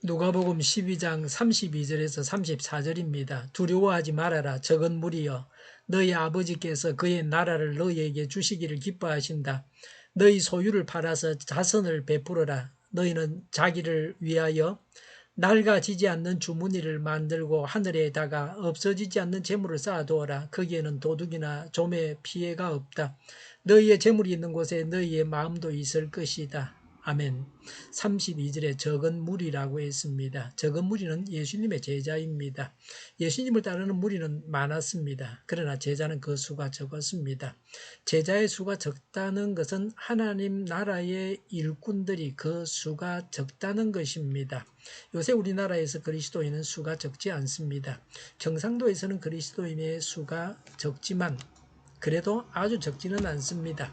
누가복음 12장 32절에서 34절입니다. 두려워하지 말아라. 적은 무리여. 너희 아버지께서 그의 나라를 너희에게 주시기를 기뻐하신다. 너희 소유를 팔아서 자선을 베풀어라. 너희는 자기를 위하여 낡아지지 않는 주머니를 만들고 하늘에다가 없어지지 않는 재물을 쌓아두어라. 거기에는 도둑이나 좀의 피해가 없다. 너희의 재물이 있는 곳에 너희의 마음도 있을 것이다. 아멘. 32절에 적은 무리라고 했습니다. 적은 무리는 예수님의 제자입니다. 예수님을 따르는 무리는 많았습니다. 그러나 제자는 그 수가 적었습니다. 제자의 수가 적다는 것은 하나님 나라의 일꾼들이 그 수가 적다는 것입니다. 요새 우리나라에서 그리스도인은 수가 적지 않습니다. 경상도에서는 그리스도인의 수가 적지만 그래도 아주 적지는 않습니다.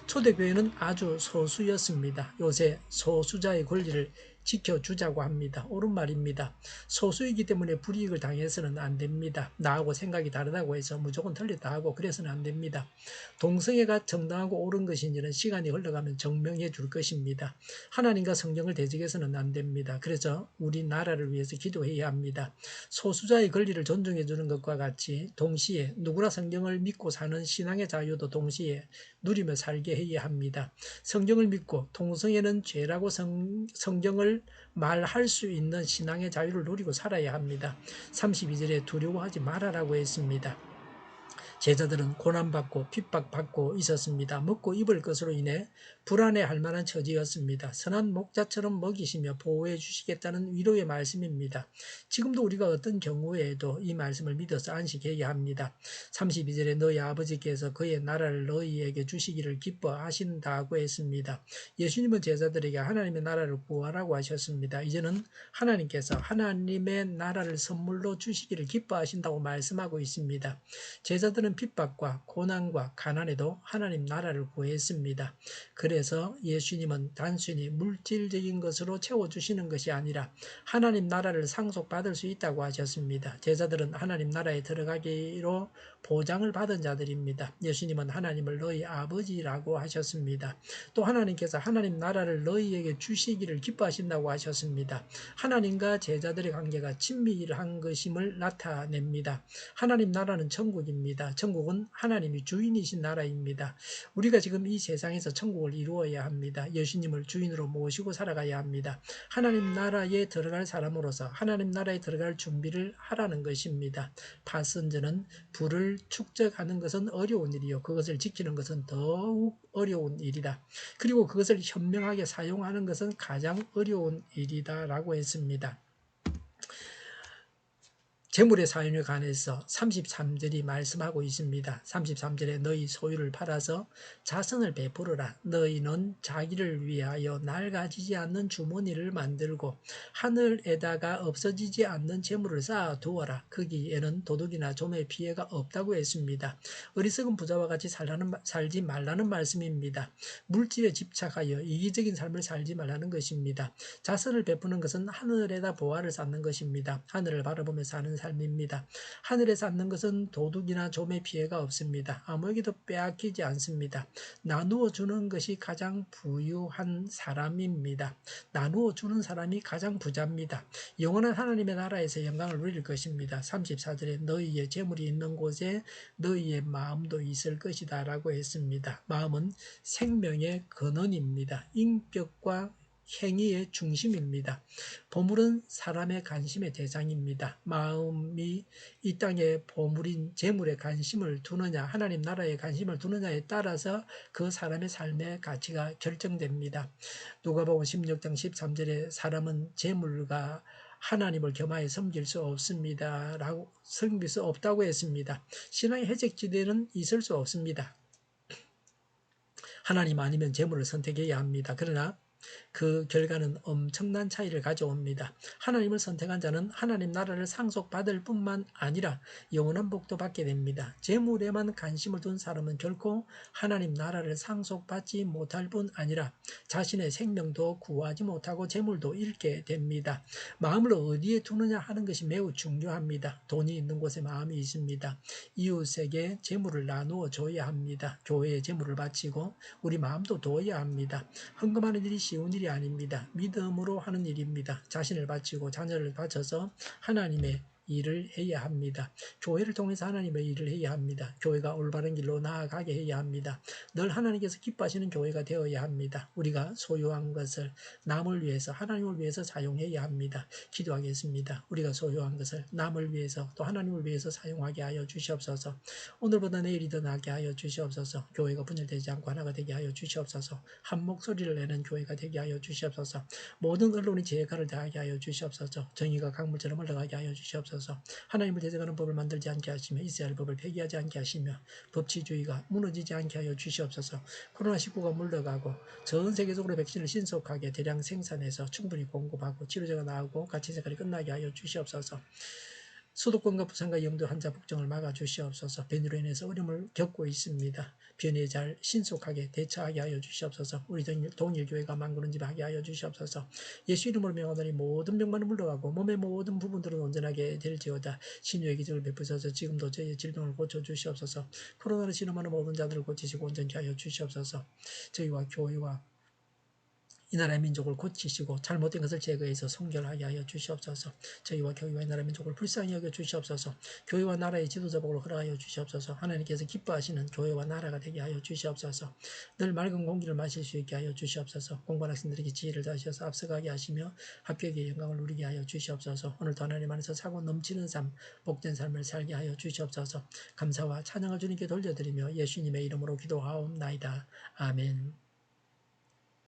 초대교회는 아주 소수였습니다. 요새 소수자의 권리를 지켜주자고 합니다. 옳은 말입니다. 소수이기 때문에 불이익을 당해서는 안 됩니다. 나하고 생각이 다르다고 해서 무조건 틀렸다 하고 그래서는 안 됩니다. 동성애가 정당하고 옳은 것인지는 시간이 흘러가면 증명해 줄 것입니다. 하나님과 성경을 대적해서는 안 됩니다. 그래서 우리나라를 위해서 기도해야 합니다. 소수자의 권리를 존중해 주는 것과 같이 동시에 누구나 성경을 믿고 사는 신앙의 자유도 동시에 누리며 살게 해야 합니다. 성경을 믿고 동성애는 죄라고 성경을 말할 수 있는 신앙의 자유를 누리고 살아야 합니다. 32절에 두려워하지 말아라고 했습니다. 제자들은 고난받고 핍박받고 있었습니다. 먹고 입을 것으로 인해 불안해할 만한 처지였습니다. 선한 목자처럼 먹이시며 보호해 주시겠다는 위로의 말씀입니다. 지금도 우리가 어떤 경우에도 이 말씀을 믿어서 안식해야 합니다. 32절에 너희 아버지께서 그의 나라를 너희에게 주시기를 기뻐하신다고 했습니다. 예수님은 제자들에게 하나님의 나라를 구하라고 하셨습니다. 이제는 하나님께서 하나님의 나라를 선물로 주시기를 기뻐하신다고 말씀하고 있습니다. 제자들은 핍박과 고난과 가난에도 하나님 나라를 구했습니다. 그래서 예수님은 단순히 물질적인 것으로 채워주시는 것이 아니라 하나님 나라를 상속받을 수 있다고 하셨습니다. 제자들은 하나님 나라에 들어가기로 보장을 받은 자들입니다. 예수님은 하나님을 너희 아버지라고 하셨습니다. 또 하나님께서 하나님 나라를 너희에게 주시기를 기뻐하신다고 하셨습니다. 하나님과 제자들의 관계가 친밀한 것임을 나타냅니다. 하나님 나라는 천국입니다. 천국은 하나님이 주인이신 나라입니다. 우리가 지금 이 세상에서 천국을 이루어야 합니다. 예수님을 주인으로 모시고 살아가야 합니다. 하나님 나라에 들어갈 사람으로서 하나님 나라에 들어갈 준비를 하라는 것입니다. 파선전은 불을 축적하는 것은 어려운 일이요 그것을 지키는 것은 더욱 어려운 일이다. 그리고 그것을 현명하게 사용하는 것은 가장 어려운 일이다라고 했습니다. 재물의 사용에 관해서 33절이 말씀하고 있습니다. 33절에 너희 소유를 팔아서 자선을 베풀어라. 너희는 자기를 위하여 낡아지지 않는 주머니를 만들고 하늘에다가 없어지지 않는 재물을 쌓아두어라. 거기에는 도둑이나 좀의 피해가 없다고 했습니다. 어리석은 부자와 같이 살지 말라는 말씀입니다. 물질에 집착하여 이기적인 삶을 살지 말라는 것입니다. 자선을 베푸는 것은 하늘에다 보화를 쌓는 것입니다. 하늘을 바라보며 사는 삶입니다. 하늘에 쌓는 것은 도둑이나 좀의 피해가 없습니다. 아무에게도 빼앗기지 않습니다. 나누어 주는 것이 가장 부유한 사람입니다. 나누어 주는 사람이 가장 부자입니다. 영원한 하나님의 나라에서 영광을 누릴 것입니다. 34절에 너희의 재물이 있는 곳에 너희의 마음도 있을 것이다 라고 했습니다. 마음은 생명의 근원입니다. 인격과 행위의 중심입니다. 보물은 사람의 관심의 대상입니다. 마음이 이 땅의 보물인 재물에 관심을 두느냐 하나님 나라에 관심을 두느냐에 따라서 그 사람의 삶의 가치가 결정됩니다. 누가복음 16장 13절에 사람은 재물과 하나님을 겸하여 섬길 수 없습니다. 라고 섬길 수 없다고 했습니다. 신앙의 해적지대는 있을 수 없습니다. 하나님 아니면 재물을 선택해야 합니다. 그러나 그 결과는 엄청난 차이를 가져옵니다. 하나님을 선택한 자는 하나님 나라를 상속받을 뿐만 아니라 영원한 복도 받게 됩니다. 재물에만 관심을 둔 사람은 결코 하나님 나라를 상속받지 못할 뿐 아니라 자신의 생명도 구하지 못하고 재물도 잃게 됩니다. 마음을 어디에 두느냐 하는 것이 매우 중요합니다. 돈이 있는 곳에 마음이 있습니다. 이웃에게 재물을 나누어 줘야 합니다. 교회에 재물을 바치고 우리 마음도 둬야 합니다. 헌금하는 일이 쉬운 일이 아닙니다. 믿음으로 하는 일입니다. 자신을 바치고 자녀를 바쳐서 하나님의 일을 해야 합니다. 교회를 통해서 하나님의 일을 해야 합니다. 교회가 올바른 길로 나아가게 해야 합니다. 늘 하나님께서 기뻐하시는 교회가 되어야 합니다. 우리가 소유한 것을 남을 위해서 하나님을 위해서 사용해야 합니다. 기도하겠습니다. 우리가 소유한 것을 남을 위해서 또 하나님을 위해서 사용하게 하여 주시옵소서. 오늘보다 내일이 더 나게 하여 주시옵소서. 교회가 분열되지 않고 하나가 되게 하여 주시옵소서. 한 목소리를 내는 교회가 되게 하여 주시옵소서. 모든 언론이 제 역할을 다하게 하여 주시옵소서. 정의가 강물처럼 흘러가게 하여 주시옵소서. 하나님을 대적하는 법을 만들지 않게 하시며 이스라엘 법을 폐기하지 않게 하시며 법치주의가 무너지지 않게 하여 주시옵소서. 코로나19가 물러가고 전 세계적으로 백신을 신속하게 대량 생산해서 충분히 공급하고 치료제가 나오고 갇힌 생활이 끝나게 하여 주시옵소서. 수도권과 부산과 영도 환자 복종을 막아주시옵소서. 변이로 인해서 어려움을 겪고 있습니다. 변이에 잘 신속하게 대처하게 하여 주시옵소서. 우리 동일교회가 만구른집하게 하여 주시옵소서. 예수 이름으로 명하노니 모든 병만은 물러가고 몸의 모든 부분들은 온전하게 될지어다. 신유의 기적을 베푸셔서 지금도 저희의 질병을 고쳐주시옵소서. 코로나를 신음하는 모든 자들을 고치시고 온전케 하여 주시옵소서. 저희와 교회와 이 나라의 민족을 고치시고 잘못된 것을 제거해서 성결하게 하여 주시옵소서. 저희와 교회와 이 나라의 민족을 불쌍히 여겨 주시옵소서. 교회와 나라의 지도자복을 허락하여 주시옵소서. 하나님께서 기뻐하시는 교회와 나라가 되게 하여 주시옵소서. 늘 맑은 공기를 마실 수 있게 하여 주시옵소서. 공부한 학생들에게 지혜를 다하셔서 앞서가게 하시며 합격의 영광을 누리게 하여 주시옵소서. 오늘도 하나님 안에서 사고 넘치는 삶, 복된 삶을 살게 하여 주시옵소서. 감사와 찬양을 주님께 돌려드리며 예수님의 이름으로 기도하옵나이다. 아멘.